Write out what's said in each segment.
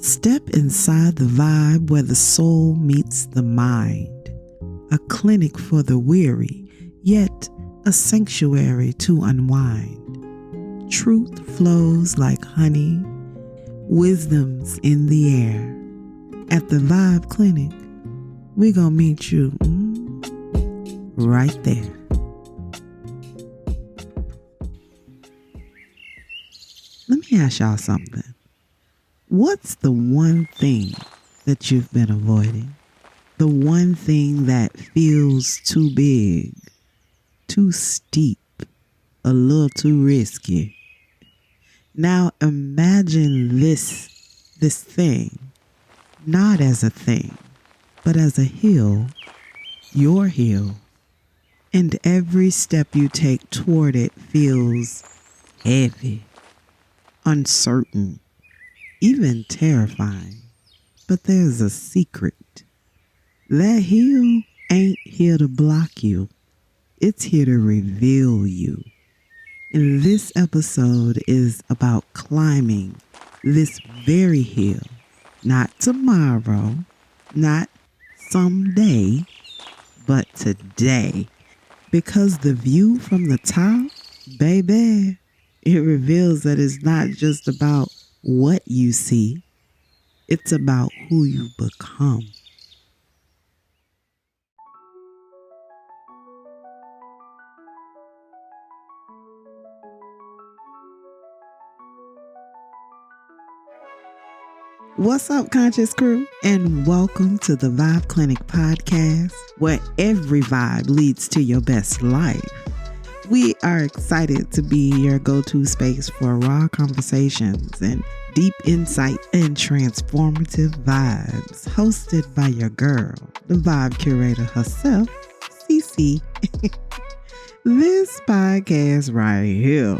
Step inside the vibe where the soul meets the mind, a clinic for the weary, yet a sanctuary to unwind. Truth flows like honey, wisdom's in the air. At the Vibe Clinic, we gonna meet you right there. Let me ask y'all something. What's the one thing that you've been avoiding? The one thing that feels too big, too steep, a little too risky. Now imagine this thing, not as a thing, but as a hill, your hill. And every step you take toward it feels heavy, uncertain, even terrifying. But there's a secret. That hill ain't here to block you. It's here to reveal you. And this episode is about climbing this very hill. Not tomorrow, not someday, but today. Because the view from the top, baby, it reveals that it's not just about what you see, it's about who you become. What's up, Conscious Crew? And welcome to the Vibe Clinic podcast, where every vibe leads to your best life. We are excited to be your go-to space for raw conversations and deep insight and transformative vibes, hosted by your girl, the vibe curator herself, Cece. This podcast right here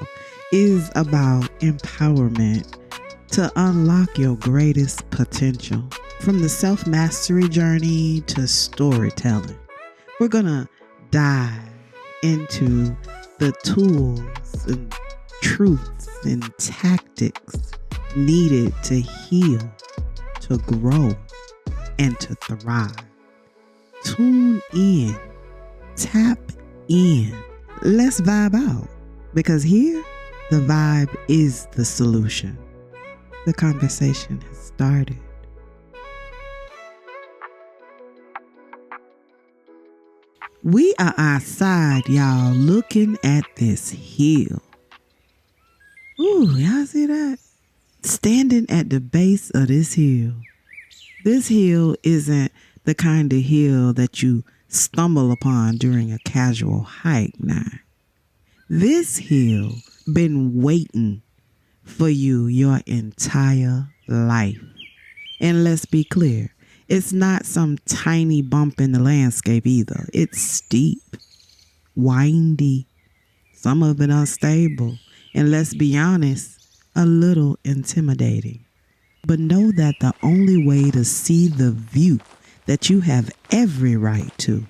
is about empowerment to unlock your greatest potential. From the self-mastery journey to storytelling, we're gonna dive into the tools and truths and tactics needed to heal, to grow, and to thrive. Tune in, tap in, let's vibe out, because here, the vibe is the solution. The conversation has started. We are outside, y'all, looking at this hill. Ooh, y'all see that? Standing at the base of this hill. This hill isn't the kind of hill that you stumble upon during a casual hike now. This hill been waiting for you your entire life. And let's be clear, it's not some tiny bump in the landscape either. It's steep, windy, some of it unstable, and let's be honest, a little intimidating. But know that the only way to see the view that you have every right to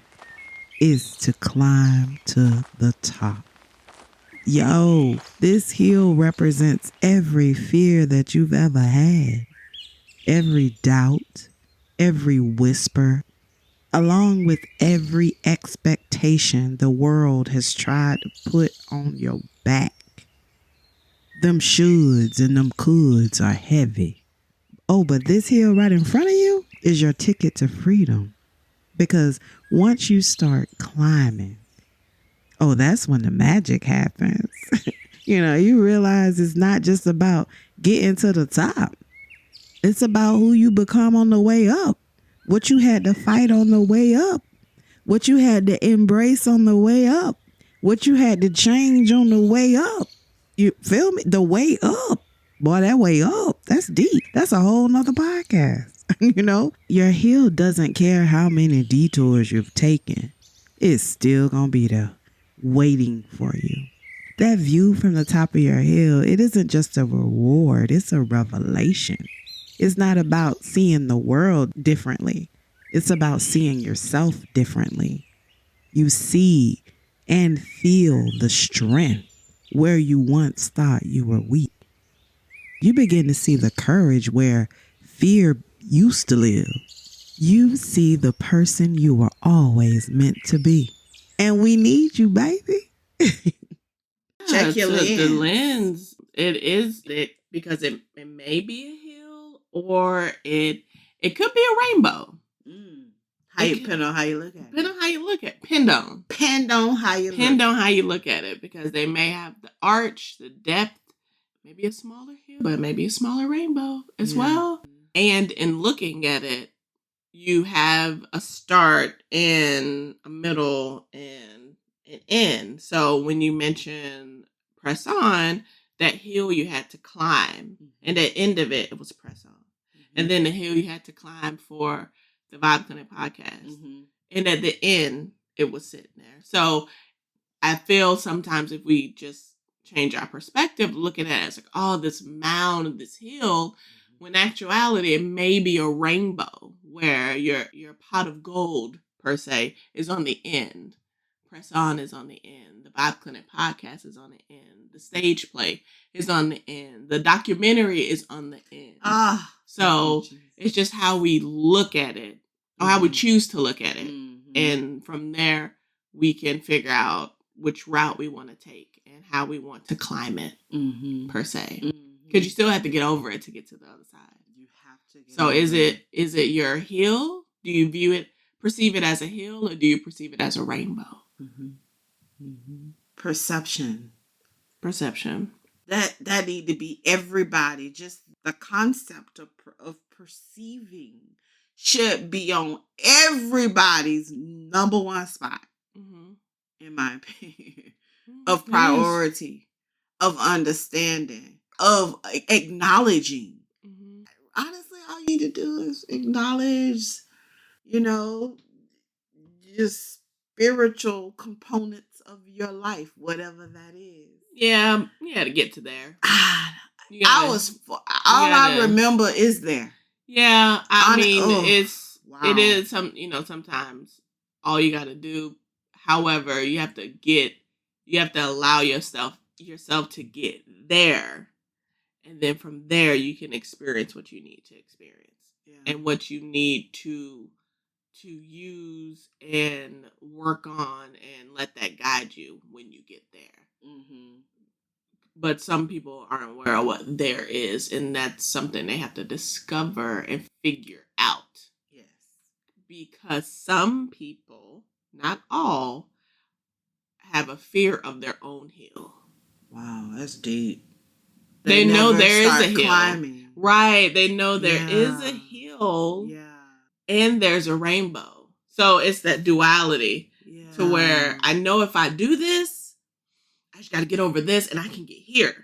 is to climb to the top. Yo, this hill represents every fear that you've ever had, every doubt, every whisper, along with every expectation the world has tried to put on your back. Them shoulds and them coulds are heavy. Oh, but this hill right in front of you is your ticket to freedom. Because once you start climbing, oh, that's when the magic happens. You realize it's not just about getting to the top. It's about who you become on the way up. What you had to fight on the way up. What you had to embrace on the way up. What you had to change on the way up. You feel me? The way up. Boy, that way up, that's deep. That's a whole nother podcast. Your hill doesn't care how many detours you've taken. It's still gonna be there, waiting for you. That view from the top of your hill, it isn't just a reward, it's a revelation. It's not about seeing the world differently. It's about seeing yourself differently. You see and feel the strength where you once thought you were weak. You begin to see the courage where fear used to live. You see the person you were always meant to be. And we need you, baby. Check your lens. The lens, it is it because it may be a hill or it could be a rainbow. Depend on how you look at it. Depend on how you look at it. Depend on how you look at it, because they may have the arch, the depth, maybe a smaller hill, but maybe a smaller rainbow as well. And in looking at it, you have a start and a middle and an end. So when you mention press on, that hill you had to climb, and at the end of it, it was press on. And then the hill you had to climb for the Vibe Clinic podcast. And at the end, it was sitting there. So I feel sometimes if we just change our perspective, looking at it as like, oh, this mound, this hill, when in actuality, it may be a rainbow where your pot of gold, per se, is on the end. Press On is on the end. The Vibe Clinic podcast is on the end. The stage play is on the end. The documentary is on the end. So it's just how we look at it, or how we choose to look at it. And from there, we can figure out which route we want to take and how we want to climb it, per se. Because you still have to get over it to get to the other side. You have to get over it. Is it your hill? Do you perceive it as a hill, or do you perceive it as a rainbow? Perception. That need to be everybody. Just the concept of perceiving should be on everybody's number one spot, in my opinion, of priority, of understanding, of acknowledging. Honestly, all you need to do is acknowledge, just spiritual components of your life, whatever that is. Yeah, you had to get to there. I remember is there. Yeah, it is sometimes all you got to do. However, you have to allow yourself to get there. And then from there, you can experience what you need to experience, and what you need to use and work on, and let that guide you when you get there. But some people aren't aware of what there is, and that's something they have to discover and figure out. Yes. Because some people, not all, have a fear of their own hill. Wow, that's deep. They know there is a hill. Climbing. Right. They know there is a hill. Yeah. And there's a rainbow. So it's that duality to where I know if I do this, I just got to get over this and I can get here.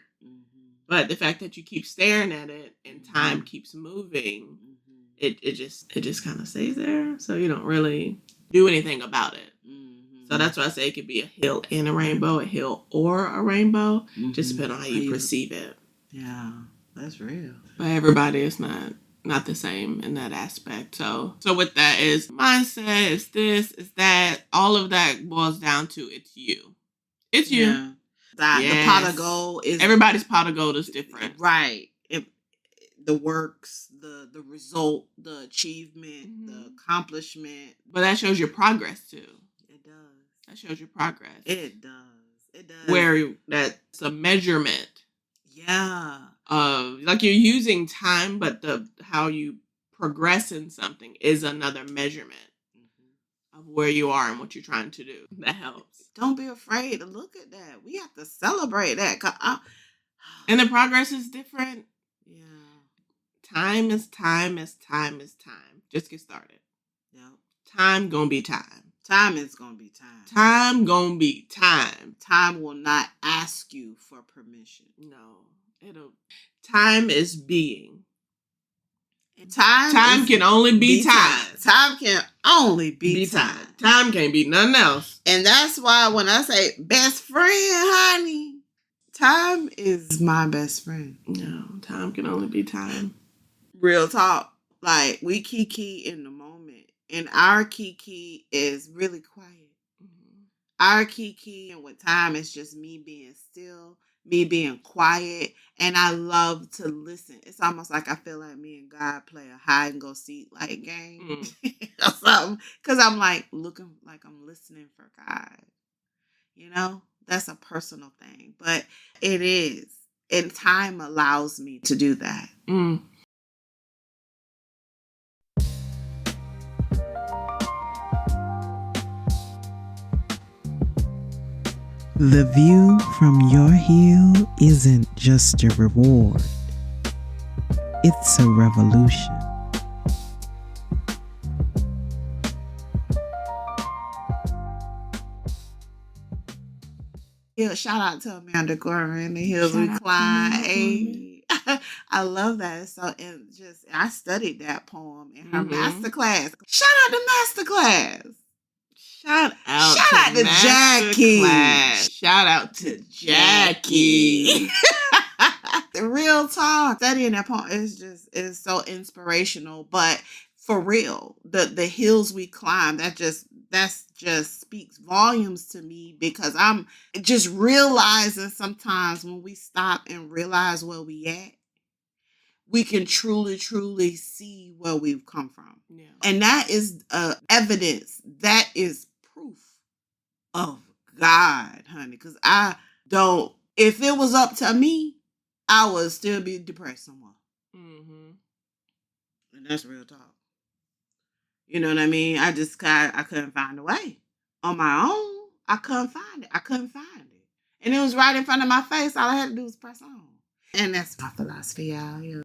But the fact that you keep staring at it and time keeps moving, it just kind of stays there. So you don't really do anything about it. So that's why I say it could be a hill and a rainbow, a hill or a rainbow. Just depending on how you perceive it. Yeah, that's real. But everybody is not the same in that aspect. So with that is mindset, is this, is that, all of that boils down to it's you. It's you. Yeah. The pot of gold is... Everybody's pot of gold is different. Right. The works, the result, the achievement, the accomplishment. But that shows your progress too. It does. That shoes your progress. It does. Where that's a measurement. Yeah. Like you're using time, but how you progress in something is another measurement of where you are and what you're trying to do. That helps. Don't be afraid to look at that. We have to celebrate that. And the progress is different. Yeah. Time is time. Just get started. Yep. Time gonna be time. Time is gonna be time. Time gonna be time. Time will not ask you for permission. No. Time is being. Time can only be time. Time can only be time. Time can't be nothing else. And that's why when I say best friend, honey, time is my best friend. No, time can only be time. Real talk. Like, we kiki in the moment. And our kiki is really quiet. Our kiki and with time is just me being still me being quiet, and I love to listen. It's almost like I feel like me and God play a hide and go seek like game or something. Because I'm like looking like I'm listening for God. You know, that's a personal thing, but it is. And time allows me to do that. The view from your hill isn't just a reward, it's a revolution. Yeah, shout out to Amanda Gorman, The Hills We Climb. Hey. I love that. So I studied that poem in her master class. Shout out to master class. Shout out to Jackie. Shout out to Jackie. The real talk. Studying that poem is so inspirational. But for real, the hills we climb, that just speaks volumes to me, because I'm just realizing sometimes when we stop and realize where we at, we can truly see where we've come from. Yeah. And that is evidence. That is proof of God, honey. Because if it was up to me, I would still be depressed somewhere. And that's real talk. You know what I mean? I couldn't find a way. On my own, I couldn't find it. And it was right in front of my face. All I had to do was press on. And that's my philosophy, y'all.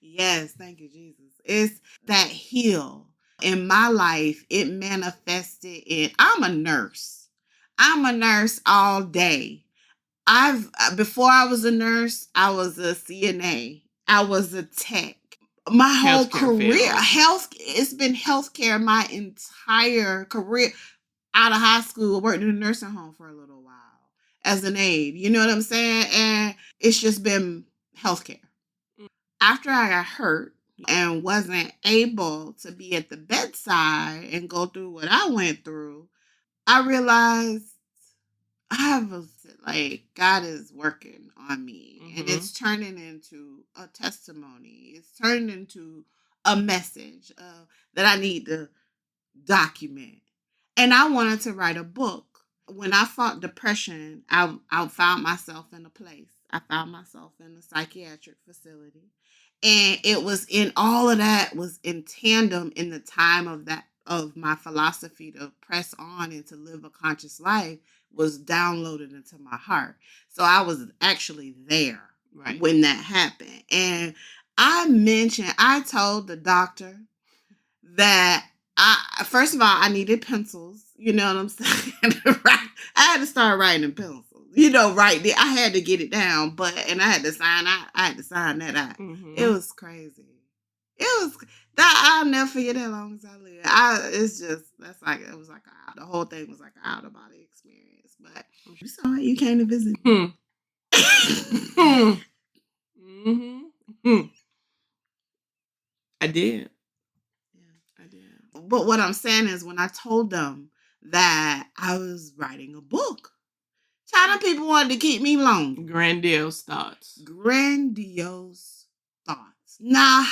Yes, thank you, Jesus. It's that heal. In my life, it manifested in, I'm a nurse all day. Before I was a nurse, I was a CNA. I was a tech. My whole career, it's been healthcare my entire career. Out of high school, I worked in a nursing home for a little while as an aide. You know what I'm saying? And it's just been healthcare. After I got hurt and wasn't able to be at the bedside and go through what I went through, I realized God is working on me, and it's turning into a testimony. It's turning into a message that I need to document. And I wanted to write a book. When I fought depression, I found myself in a place. I found myself in a psychiatric facility. And it was in all of that was in tandem in the time of my philosophy to press on and to live a conscious life was downloaded into my heart. So I was actually there when that happened. And I told the doctor that first of all, I needed pencils. You know what I'm saying? I had to start writing in pencils. Right there. I had to get it down, and I had to sign that out. It was crazy. It was that I'll never forget that long as I live. It was like the whole thing was like an out of body experience. But you saw it. You came to visit. I did. I did. But what I'm saying is, when I told them that I was writing a book, China people wanted to keep me long. Grandiose thoughts. Now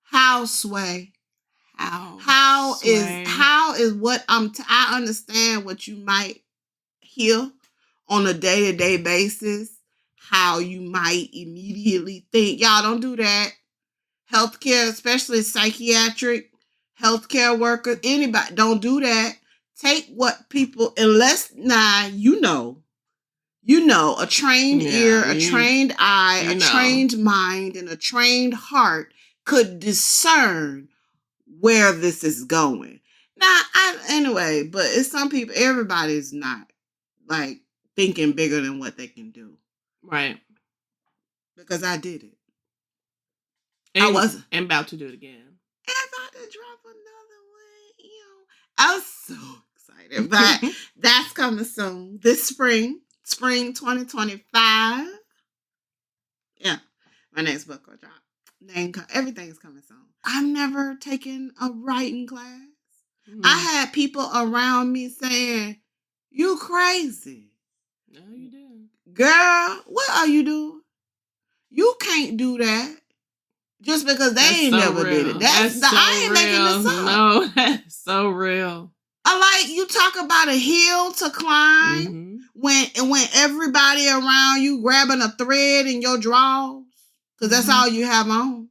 how Sway? How is what I understand what you might hear on a day-to-day basis, how you might immediately think, y'all don't do that. Healthcare, especially psychiatric healthcare workers, anybody, don't do that. Take what people, unless a trained ear, a trained eye, a trained mind, and a trained heart could discern where this is going. Now, but it's some people, everybody's not like thinking bigger than what they can do. Right. Because I did it. I wasn't. And about to do it again. And about to drop another one. I was so excited. But that's coming soon. This spring 2025. Yeah. My next book will drop. Everything's coming soon. I've never taken a writing class. I had people around me saying, You crazy. No, you didn't. Girl, what are you doing? You can't do that. Just because they ain't never did it. That's so I ain't making this up. No, that's so real. I like you talk about a hill to climb when everybody around you grabbing a thread in your drawers because that's all you have on.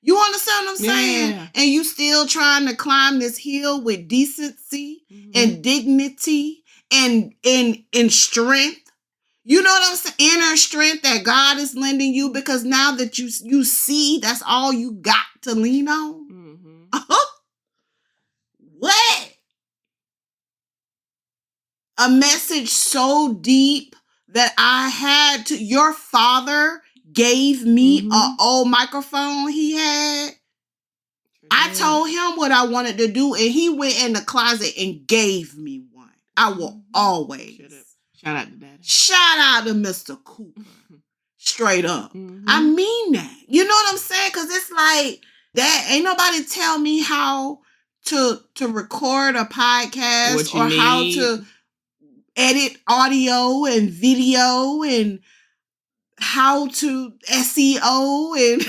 You understand what I'm saying? Yeah. And you still trying to climb this hill with decency and dignity and strength. You know what I'm saying? Inner strength that God is lending you because now that you see that's all you got to lean on. What? A message so deep that I had to. Your father gave me an old microphone he had. I told him what I wanted to do, and he went in the closet and gave me one. I will always. Shout out to Daddy. Shout out to Mr. Cooper. Straight up. I mean that. You know what I'm saying? Because it's like that. Ain't nobody tell me how to record a podcast or how to edit audio and video and how to SEO and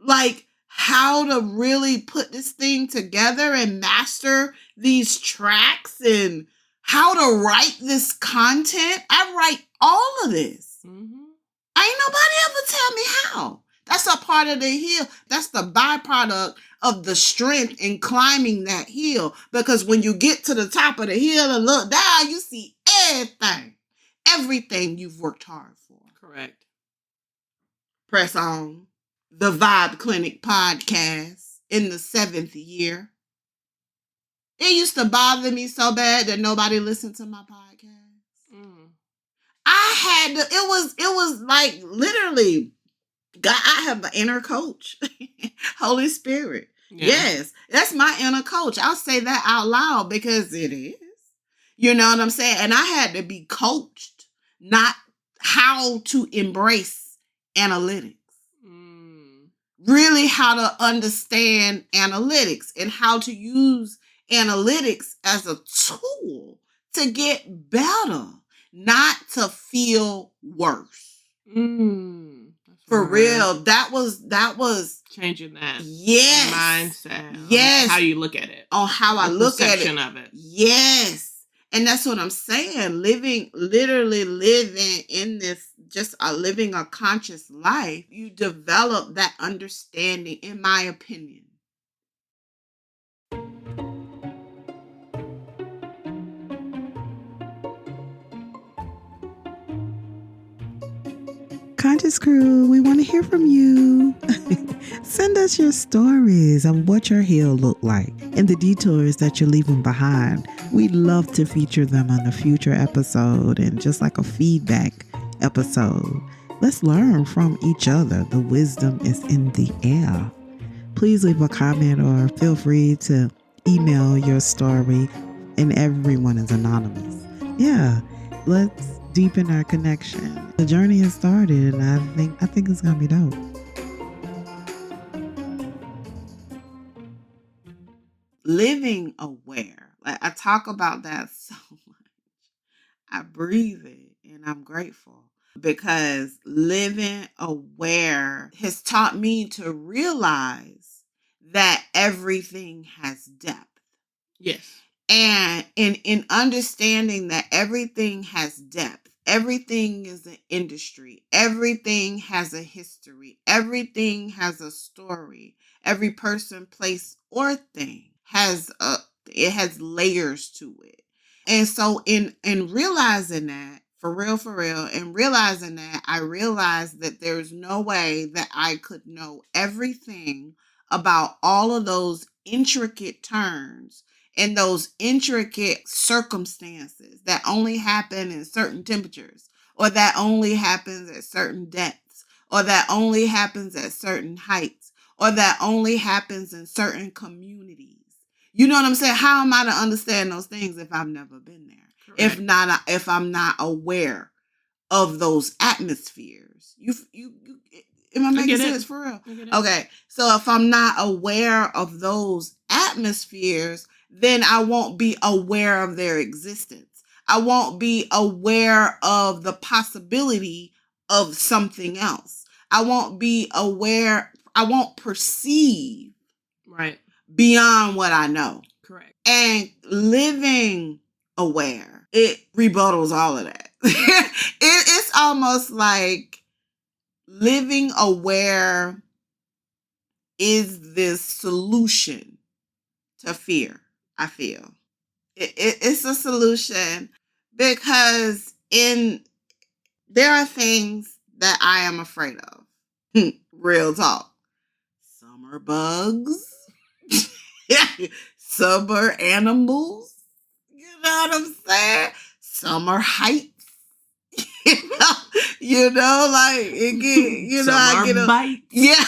like how to really put this thing together and master these tracks and how to write this content. I write all of this. Ain't nobody ever tell me how. That's a part of the hill. That's the byproduct of the strength in climbing that hill. Because when you get to the top of the hill and look down, you see everything. Everything you've worked hard for. Correct. Press on. The Vibe Clinic podcast in the 7th year. It used to bother me so bad that nobody listened to my podcast. I had to, it was like literally, God, I have an inner coach. Holy Spirit. Yeah. Yes, that's my inner coach. I'll say that out loud because it is. You know what I'm saying? And I had to be coached, not how to embrace analytics. Really how to understand analytics and how to use analytics as a tool to get better, not to feel worse. For real. That was changing that. Yes. Mindset. Yes. How you look at it. On how I look at it. Perception of it. Yes. And that's what I'm saying. Literally living in this, living a conscious life, you develop that understanding, in my opinion. Conscious Crew, we want to hear from you. Send us your stories of what your hill looked like and the detours that you're leaving behind. We'd love to feature them on a future episode and just like a feedback episode. Let's learn from each other. The wisdom is in the air. Please leave a comment or feel free to email your story, and everyone is anonymous. Yeah, let's deepen our connection. The journey has started, and I think it's gonna be dope. Living aware, like I talk about that so much. I breathe it, and I'm grateful because living aware has taught me to realize that everything has depth. Yes. And in understanding that everything has depth, everything is an industry, everything has a history, everything has a story, every person, place, or thing has layers to it. And so in realizing that, for real, and realizing that, I realized that there's no way that I could know everything about all of those intricate turns and those intricate circumstances that only happen in certain temperatures, or that only happens at certain depths, or that only happens at certain heights, or that only happens in certain communities. You know what I'm saying? How am I to understand those things if I've never been there? Correct. If I'm not aware of those atmospheres. Am I making sense for real? Okay. So if I'm not aware of those atmospheres, then I won't be aware of their existence. I won't be aware of the possibility of something else. I won't be aware. I won't perceive beyond what I know. Correct. And living aware, it rebuttals all of that. It's almost like living aware is the solution to fear, I feel. It's a solution because there are things that I am afraid of. Real talk. Some are bugs. Some are animals. You know what I'm saying? Some are heights. you know, like it get, Some I are get bites. Yeah.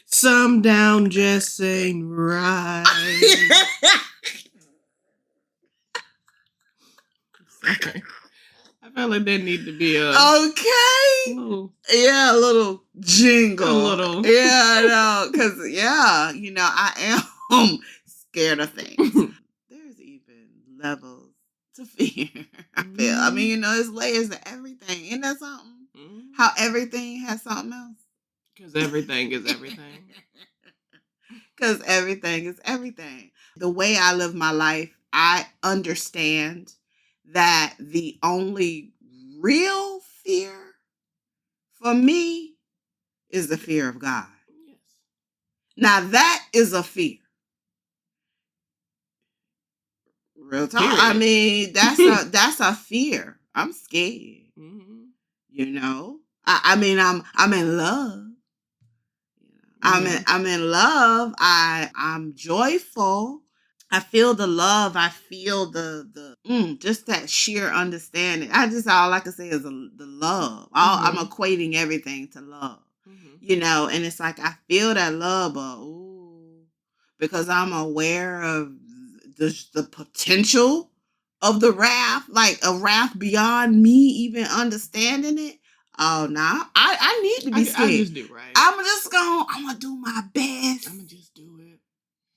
Some down just ain't right. Sorry. I felt like there need to be a little jingle. A little. Yeah, I know. Because, I am scared of things. There's even levels to fear, I feel. I mean, there's layers to everything. Isn't that something? Mm-hmm. How everything has something else? Because everything is everything. Because everything is everything. The way I live my life, I understand that the only real fear for me is the fear of God. Yes. Now that is a fear. Real talk. Period. I mean, that's a fear. I'm scared. Mm-hmm. I'm in love. I'm in love. I'm joyful. I feel the love. I feel the just that sheer understanding. All I can say is the love. I'm equating everything to love. Mm-hmm. And it's like I feel that love, but because I'm aware of the potential of the wrath, like a wrath beyond me even understanding it. Oh, no, I need to be scared. I just do right. I'm gonna do my best. I'm gonna just do it.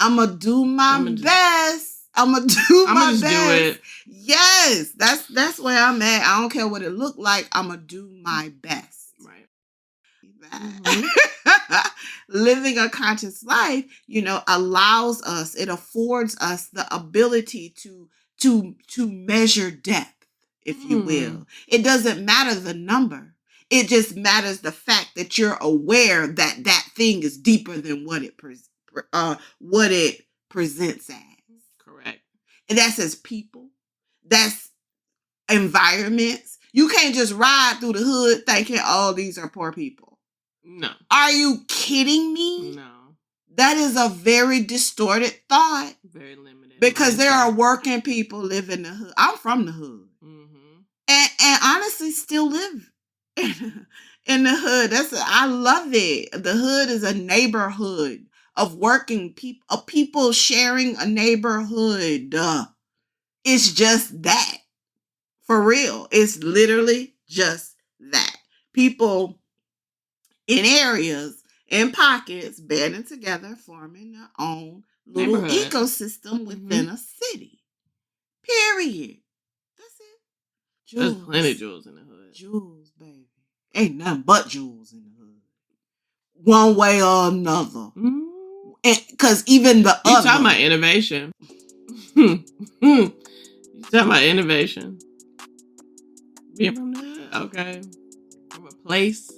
I'm gonna do my best. I'm gonna do my best. Do it. Yes, that's where I'm at. I don't care what it look like. I'm gonna do my best. Right. Mm-hmm. Living a conscious life, allows us. It affords us the ability to measure depth, if you will. It doesn't matter the number. It just matters the fact that you're aware that that thing is deeper than what it presents as. Correct. And that's as people. That's environments. You can't just ride through the hood thinking, oh, these are poor people. No. Are you kidding me? No. That is a very distorted thought. Very limited. Because there are working people living in the hood. I'm from the hood. Mm-hmm. And honestly still live in the hood. I love it. The hood is a neighborhood of working people, of people sharing a neighborhood. It's just that. For real. It's literally just that. People in areas, in pockets, banding together, forming their own little ecosystem within a city. Period. That's it. Jewels. There's plenty of jewels in the hood. Jewels, baby. Ain't nothing but jewels in the hood. One way or another. Because even the other. You talking about innovation. You talking about innovation. Being from the hood? Okay. From a place.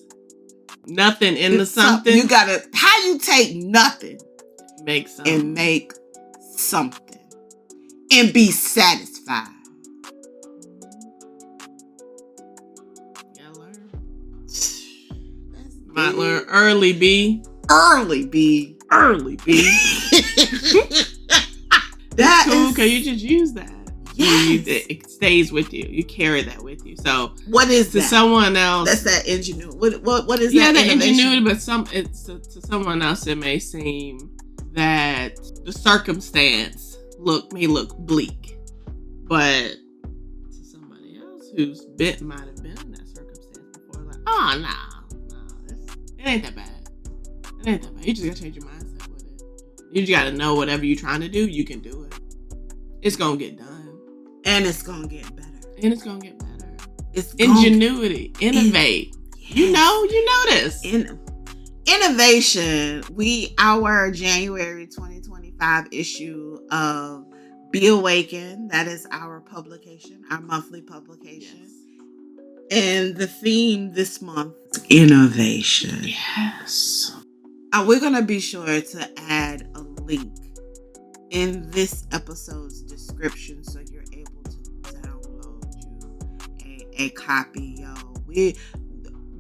Nothing into something. You gotta, how you take nothing. Make something. And make something. And be satisfied. Might learn early, B. Early, B. That's cool, because you just use that. Yes. It stays with you. You carry that with you. So what is to that? Someone else? That's that ingenuity. What is that? Yeah, that ingenuity, but to someone else it may seem that the circumstance may look bleak. But to somebody else who's might have been in that circumstance before, like, oh no, it ain't that bad. It ain't that bad. You just gotta change your mindset with it. You just gotta know whatever you're trying to do, you can do it. It's going to get done. And it's going to get better. It's ingenuity. Innovate. Yes. You know this. Innovation. Our January 2025 issue of Be Awakened. That is our publication, our monthly publication. Yes. And the theme this month is innovation. Yes. We're going to be sure to add a link in this episode's description so you're able to download you a copy, yo.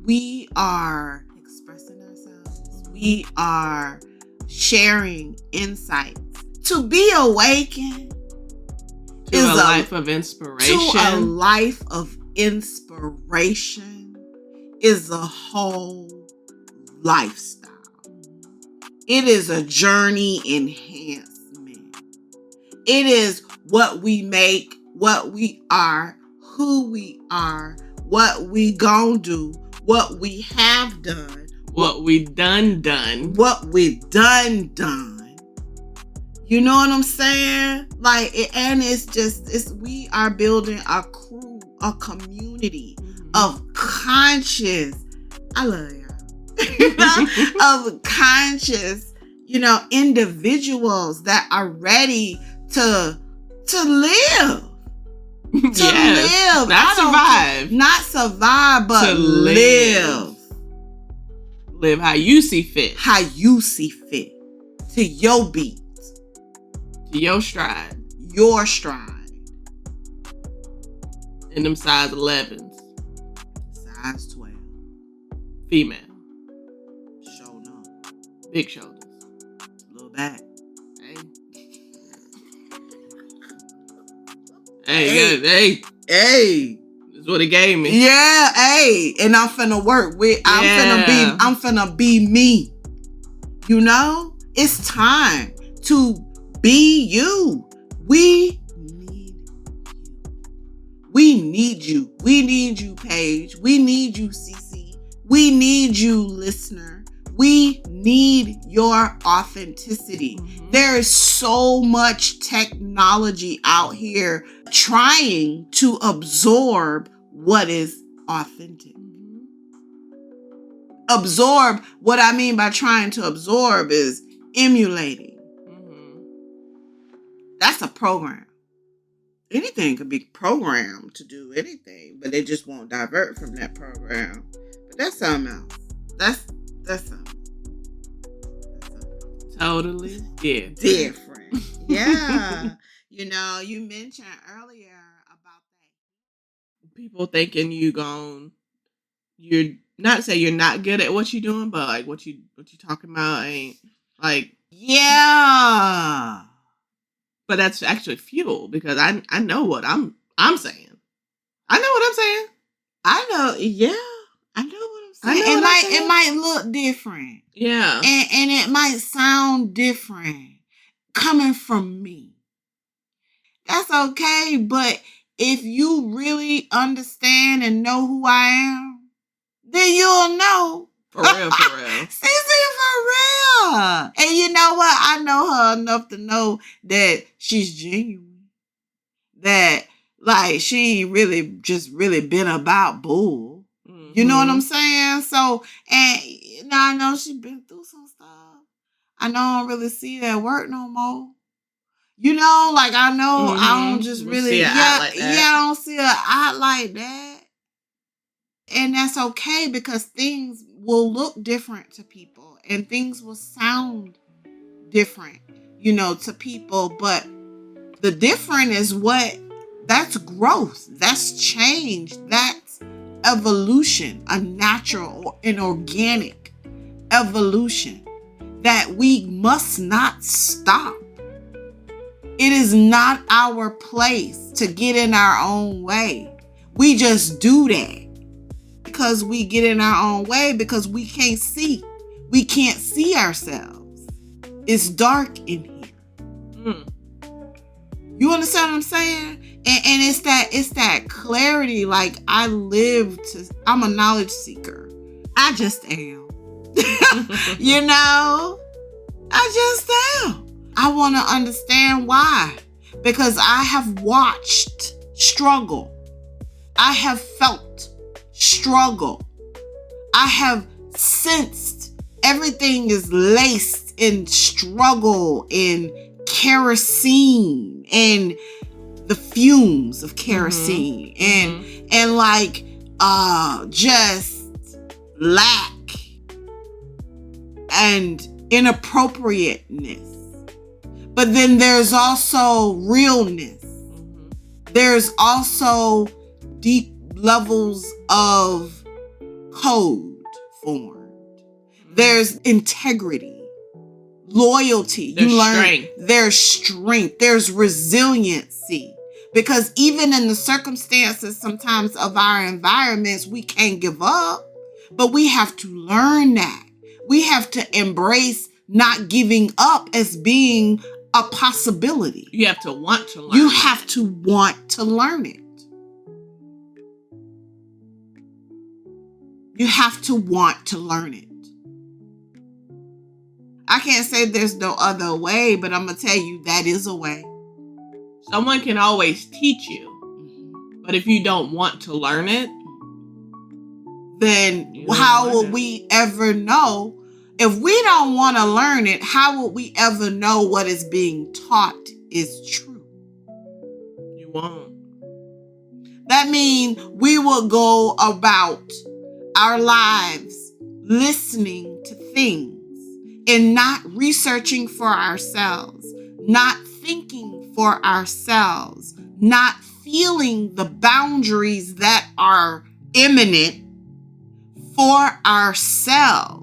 We are expressing ourselves. We are sharing insights. To be awakened to a life of inspiration. To a life of inspiration is a whole lifestyle. It is a journey enhancement. It is what we make, what we are, who we are, what we gon' do, what we have done, what we done. What we done. You know what I'm saying? We are building a crew, a community of conscious, I love y'all, of conscious, individuals that are ready to live. Live. Not survive, but to live. Live how you see fit. To your beat. To your stride. In them size 11s. Size 12. Female. Show no. Big shoulders. Little back. Hey. That's what he gave me. Yeah, hey. And I'm finna work with. I'm finna be me. It's time to be you. We need you. We need you, Paige. We need you, Cece. We need you, listener. We need your authenticity. Mm-hmm. There is so much technology out here trying to absorb what is authentic. Mm-hmm. Absorb, what I mean by trying to absorb is emulating. Mm-hmm. That's a program. Anything could be programmed to do anything, but they just won't divert from that program. But that's something else. That's something. Totally different. Yeah. You mentioned earlier about that. People thinking you're not say you're not good at what you're doing, but like what you talking about ain't like. Yeah. But that's actually fuel because I know what I'm saying. I know what I'm saying. I know. Yeah. I know what I'm saying. It might look different. Yeah. And it might sound different coming from me. That's okay. But if you really understand and know who I am, then you'll know. For real. Cece, for real. And you know what? I know her enough to know that she's genuine. That, she ain't really been about bull. Mm-hmm. You know what I'm saying? So, and I know she's been through some stuff. I know I don't really see that work no more. I know I don't just really, I don't see an eye like that. And that's okay because things will look different to people and things will sound different, to people. But the different is that's growth. That's change. That's evolution, a natural and organic evolution that we must not stop. It is not our place to get in our own way. We just do that. Because we get in our own way because we can't see. We can't see ourselves. It's dark in here. Mm. You understand what I'm saying? And it's that clarity. I'm a knowledge seeker. I just am. I just am. I want to understand why. because I have watched struggle. I have felt struggle. I have sensed everything is laced in struggle, in kerosene, and the fumes of kerosene, and like just lack and inappropriateness. But then there's also realness. There's also deep levels of code formed. There's integrity, loyalty. There's you learn strength. There's strength. There's resiliency. Because even in the circumstances sometimes of our environments, we can't give up. But we have to learn that. We have to embrace not giving up as being a possibility. You have to want to learn. You have to want to learn it. You have to want to learn it. I can't say there's no other way, but I'm going to tell you that is a way. Someone can always teach you, but if you don't want to learn it, then how will we ever know? If we don't want to learn it, how will we ever know what is being taught is true? You won't. That means we will go about our lives listening to things and not researching for ourselves, not thinking for ourselves, not feeling the boundaries that are imminent for ourselves.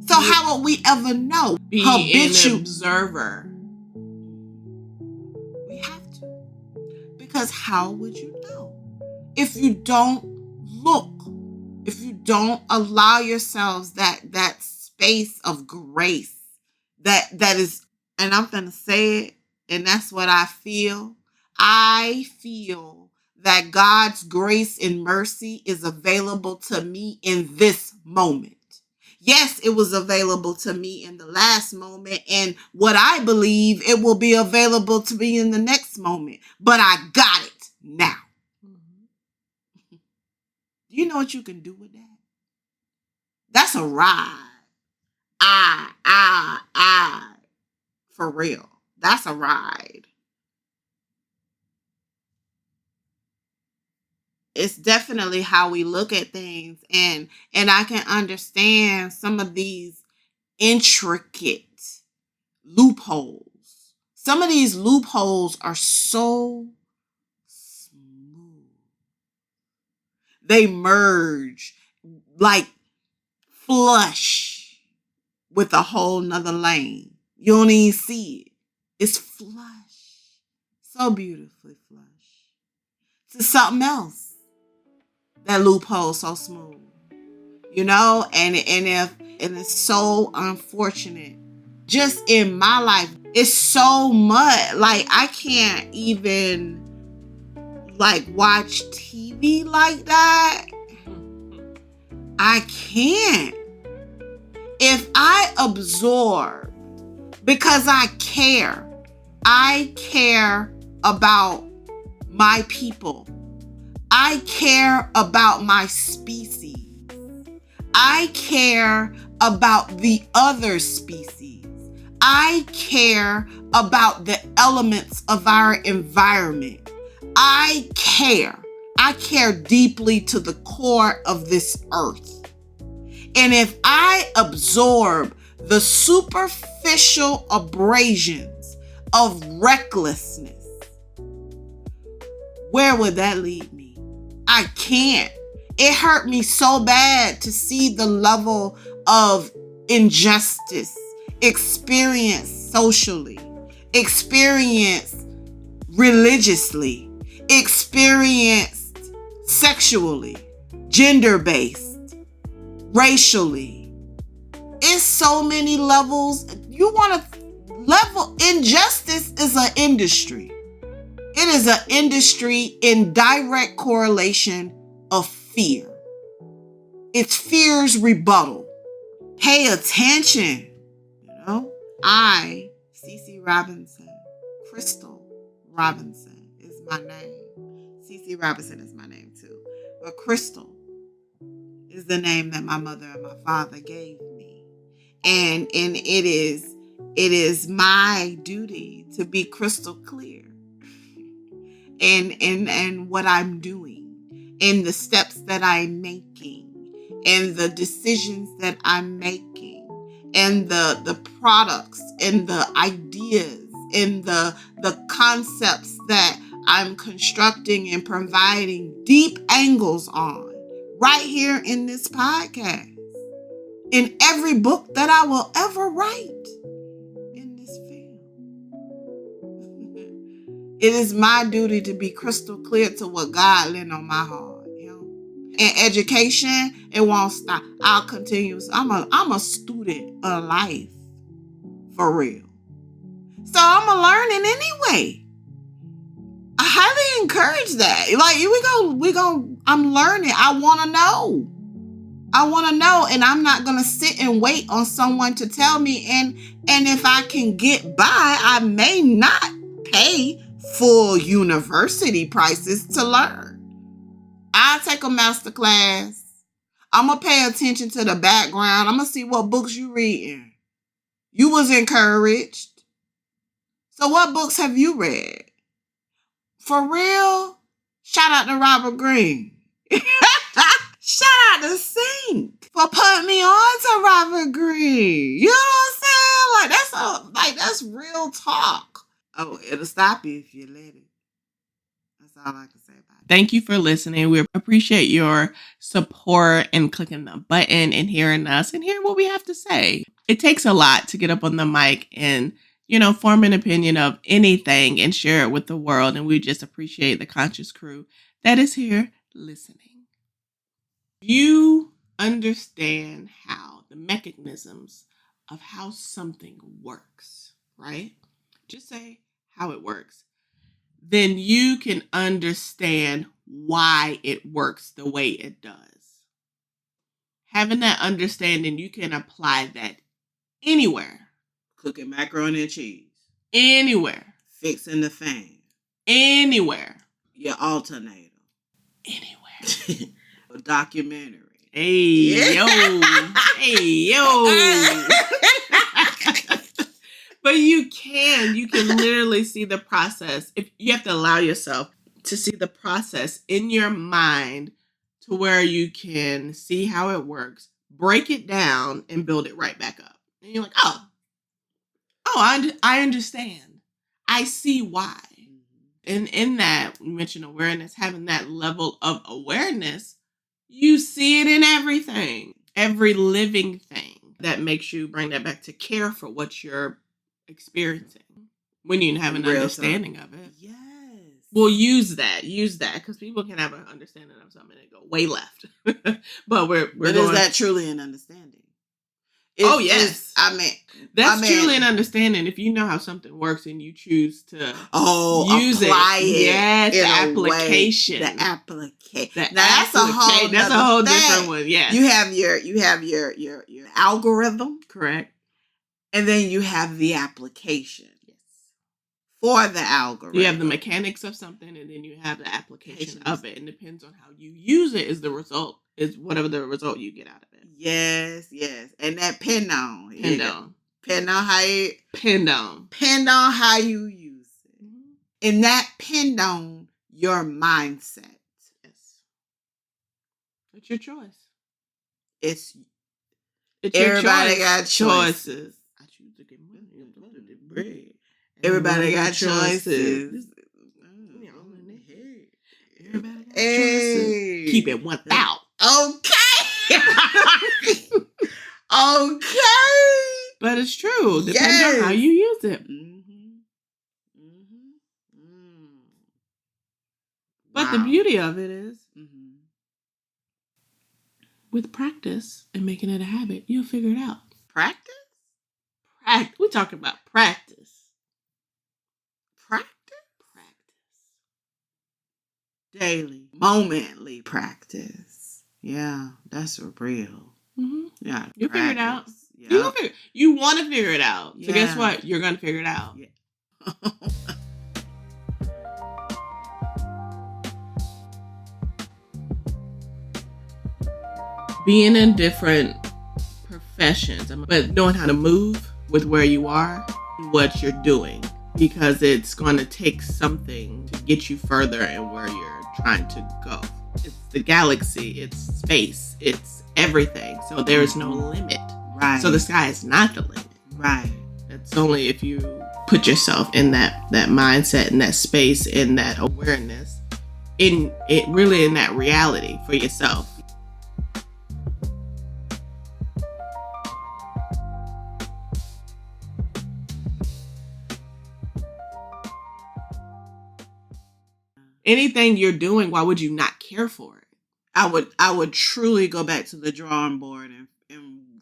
So how will we ever know? Be an observer. We have to. Because how would you know? If you don't look, if you don't allow yourselves that space of grace, that is, and I'm going to say it, and that's what I feel. I feel that God's grace and mercy is available to me in this moment. Yes, it was available to me in the last moment, and what I believe it will be available to me in the next moment. But I got it now. Do you know what you can do with that? That's a ride. For real. That's a ride. It's definitely how we look at things, and I can understand some of these intricate loopholes. Some of these loopholes are so smooth. They merge like flush with a whole nother lane. You don't even see it. It's flush. So beautifully flush. To something else. That loophole so smooth. You know, and it's so unfortunate. Just in my life, it's so much. Like I can't even watch TV like that. I can't. If I absorb, because I care about my people. I care about my species. I care about the other species. I care about the elements of our environment. I care. I care deeply to the core of this earth. And if I absorb the superficial abrasions of recklessness, where would that lead me? I can't. It hurt me so bad to see the level of injustice experienced socially, experienced religiously, experienced sexually, gender-based, racially. It's so many levels. You want to level injustice is an industry. It is an industry in direct correlation of fear. It's fear's rebuttal. Pay attention. You know, I Cece Robinson. Crystal Robinson is my name. Cece Robinson is my name too. But Crystal is the name that my mother and my father gave me. And it is my duty to be crystal clear and what I'm doing, and the steps that I'm making, and the decisions that I'm making, and the products and the ideas and the concepts that I'm constructing and providing deep angles on right here in this podcast, in every book that I will ever write in this field. It is my duty to be crystal clear to what God laid on my heart. You know? In education, it won't stop. I'll continue. I'm a student of life, for real. So I'm a learning anyway. I highly encourage that. Like I'm learning. I want to know. And I'm not going to sit and wait on someone to tell me. And if I can get by, I may not pay full university prices to learn. I'll take a master class. I'm going to pay attention to the background. I'm going to see what books you reading. You was encouraged. So what books have you read? For real? Shout out to Robert Greene. Shout out to Sink for putting me on to Robert Greene. You know what I'm saying? That's real talk. Oh, it'll stop you if you let it. That's all I can say about it. Thank you for listening. We appreciate your support and clicking the button and hearing us and hearing what we have to say. It takes a lot to get up on the mic and, form an opinion of anything and share it with the world. And we just appreciate the conscious crew that is here listening. You understand how the mechanisms of how something works, right? Just say how it works. Then you can understand why it works the way it does. Having that understanding, you can apply that anywhere. Cooking macaroni and cheese. Anywhere. Fixing the fan. Anywhere. Your alternator. Anywhere. A documentary. Hey, yo. Hey, yo. But you can literally see the process. If you have to allow yourself to see the process in your mind to where you can see how it works, break it down, and build it right back up. And you're like, I understand. I see why. And in that, we mentioned awareness, having that level of awareness, you see it in everything, every living thing that makes you bring that back to care for what you're experiencing when you have an understanding of it. Yes. Well, use that because people can have an understanding of something and go way left. But is that truly an understanding? Yes. That's truly an understanding if you know how something works and you choose to use apply it. Yes, the application. The application. That's a whole different one. Yeah. You have your algorithm. Correct. And then you have the application. Yes. For the algorithm. You have the mechanics of something and then you have the application of it. And depends on how you use it is whatever the result you get out of it. Yes. And that pinned on how you use it. Mm-hmm. And that pinned on your mindset. Yes. It's your choice. It's everybody your got choices. I choose to get money and the bread. Everybody got choices. Everybody got choices. Keep it 1,000. Okay. Okay. But it's true. Depending on how you use it. But the beauty of it is, with practice and making it a habit, you'll figure it out. Practice? We're talking about practice. Practice? Daily, momently practice. Yeah, that's real. Mm-hmm. Yeah, you'll figure it out. Yeah. You want to figure it out. So guess Yeah. what? You're going to figure it out. Yeah. Being in different professions, but knowing how to move with where you are, what you're doing, because it's going to take something to get you further and where you're trying to go. It's the galaxy, it's space, it's everything. So there is no limit. Right. So the sky is not the limit. Right. It's only if you put yourself in that mindset, in that space, in that awareness, in it, really in that reality for yourself. Anything you're doing, why would you not care for it? I would truly go back to the drawing board and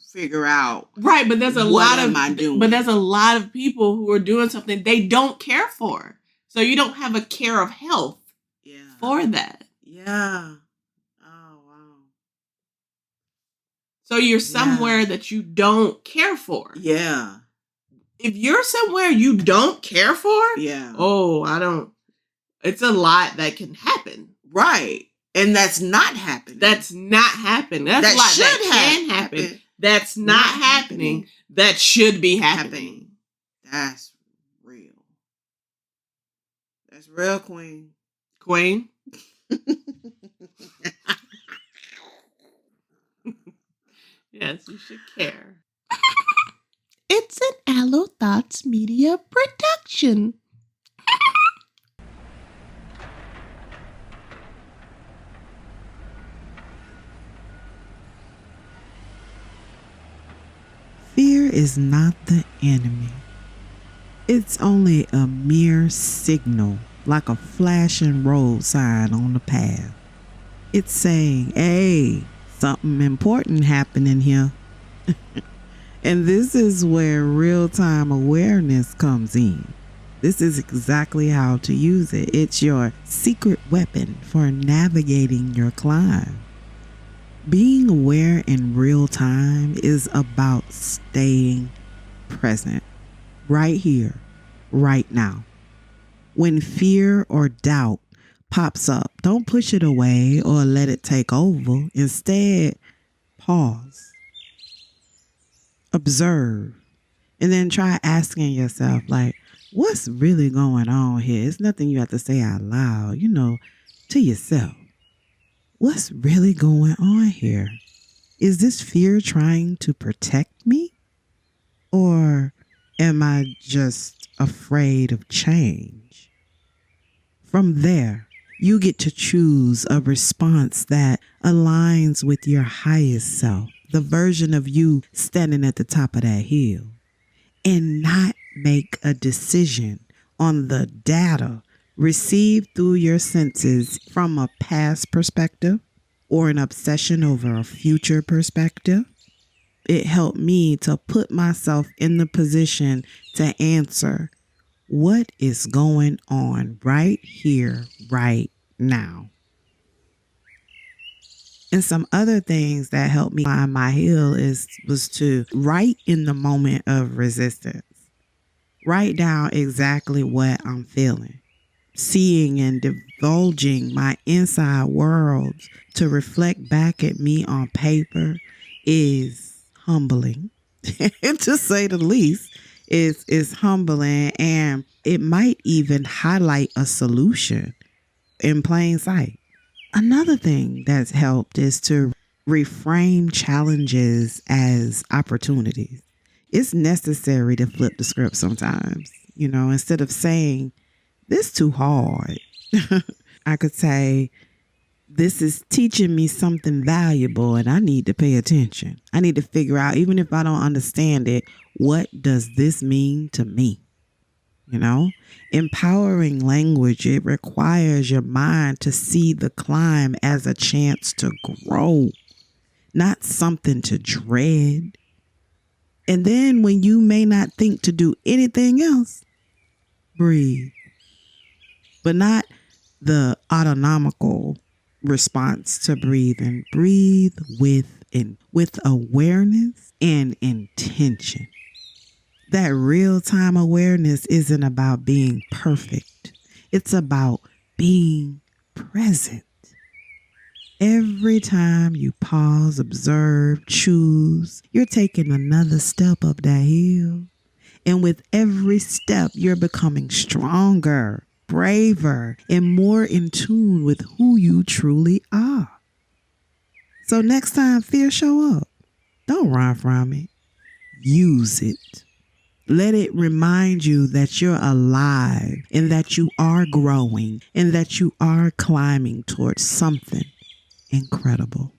figure out. Right, but there's a lot of people who are doing something they don't care for. So you don't have a care of health for that. Yeah. Oh, wow. So you're somewhere that you don't care for. Yeah. If you're somewhere you don't care for, it's a lot that can happen. Right. And that's not happening. That's not happening. That's a lot that can happen. That's not happening. That should be happening. That's real. That's real, Queen. Queen? Yes, you should care. It's an Aloe Thoughts Media production. Fear is not the enemy. It's only a mere signal, like a flashing road sign on the path. It's saying, hey, something important happening here. And this is where real-time awareness comes in. This is exactly how to use it. It's your secret weapon for navigating your climb. Being aware in real time is about staying present, right here, right now. When fear or doubt pops up, don't push it away or let it take over. Instead, pause, observe, and then try asking yourself, like, what's really going on here? It's nothing you have to say out loud, to yourself. What's really going on here? Is this fear trying to protect me? Or am I just afraid of change? From there, you get to choose a response that aligns with your highest self, the version of you standing at the top of that hill, and not make a decision on the data received through your senses from a past perspective or an obsession over a future perspective. It helped me to put myself in the position to answer what is going on right here, right now. And some other things that helped me climb my hill was to write in the moment of resistance. Write down exactly what I'm feeling. Seeing and divulging my inside world to reflect back at me on paper is humbling. To say the least, is humbling, and it might even highlight a solution in plain sight. Another thing that's helped is to reframe challenges as opportunities. It's necessary to flip the script sometimes, instead of saying, this too hard. I could say, this is teaching me something valuable and I need to pay attention. I need to figure out, even if I don't understand it, what does this mean to me? Empowering language, it requires your mind to see the climb as a chance to grow, not something to dread. And then when you may not think to do anything else, breathe. But not the autonomical response to breathing. Breathe with with awareness and intention. That real-time awareness isn't about being perfect. It's about being present. Every time you pause, observe, choose, you're taking another step up that hill. And with every step, you're becoming stronger, braver, and more in tune with who you truly are. So next time fear show up, don't run from it. Use it. Let it remind you that you're alive and that you are growing and that you are climbing towards something incredible.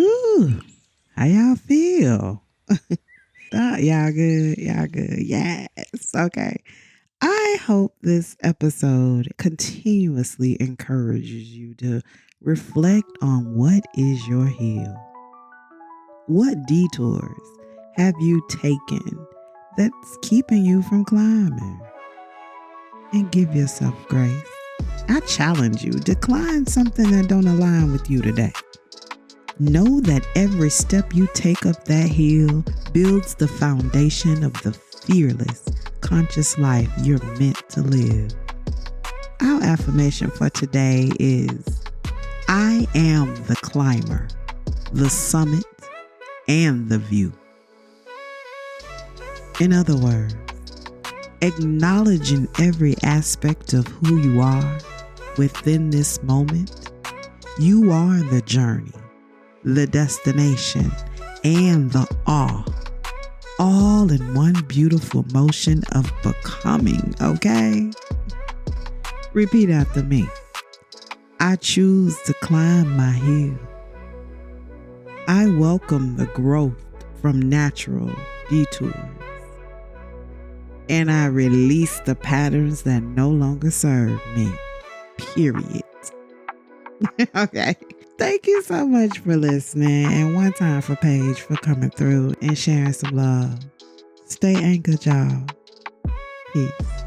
Ooh, how y'all feel? Y'all good? Y'all good? Yes. Okay. I hope this episode continuously encourages you to reflect on what is your heal. What detours have you taken that's keeping you from climbing? And give yourself grace. I challenge you, decline something that don't align with you today. Know that every step you take up that hill builds the foundation of the fearless, conscious life you're meant to live. Our affirmation for today is, I am the climber, the summit, and the view. In other words, acknowledging every aspect of who you are within this moment, you are the journey, the destination, and the awe, all in one beautiful motion of becoming, okay? Repeat after me. I choose to climb my hill. I welcome the growth from natural detours. And I release the patterns that no longer serve me. Period. Okay. Thank you so much for listening. And one time for Paige for coming through and sharing some love. Stay anchored, y'all. Peace.